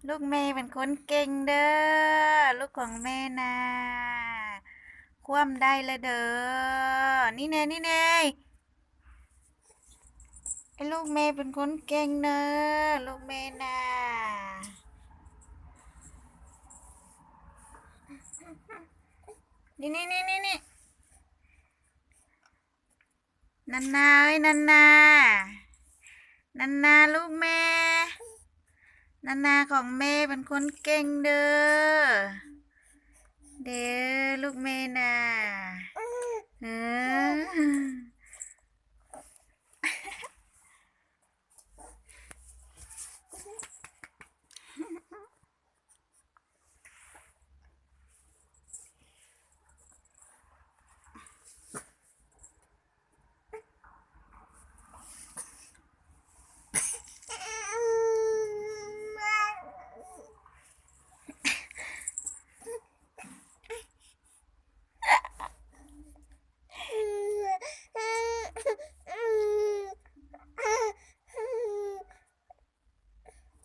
ลูกเมย์เป็นคนเก่งเด้อลูกของแม่นะคว่ำได้ละเด้อนี่แน่นี่แน่ไอ้ลูกเมย์เป็นคนเก่งเด้อลูกเมย์นะนี่นันนาเอ้ยนันนานันนาลูกแม่นันนาของแม่เป็นคนเก่งเด้อเด้อลูกแม่นะเออ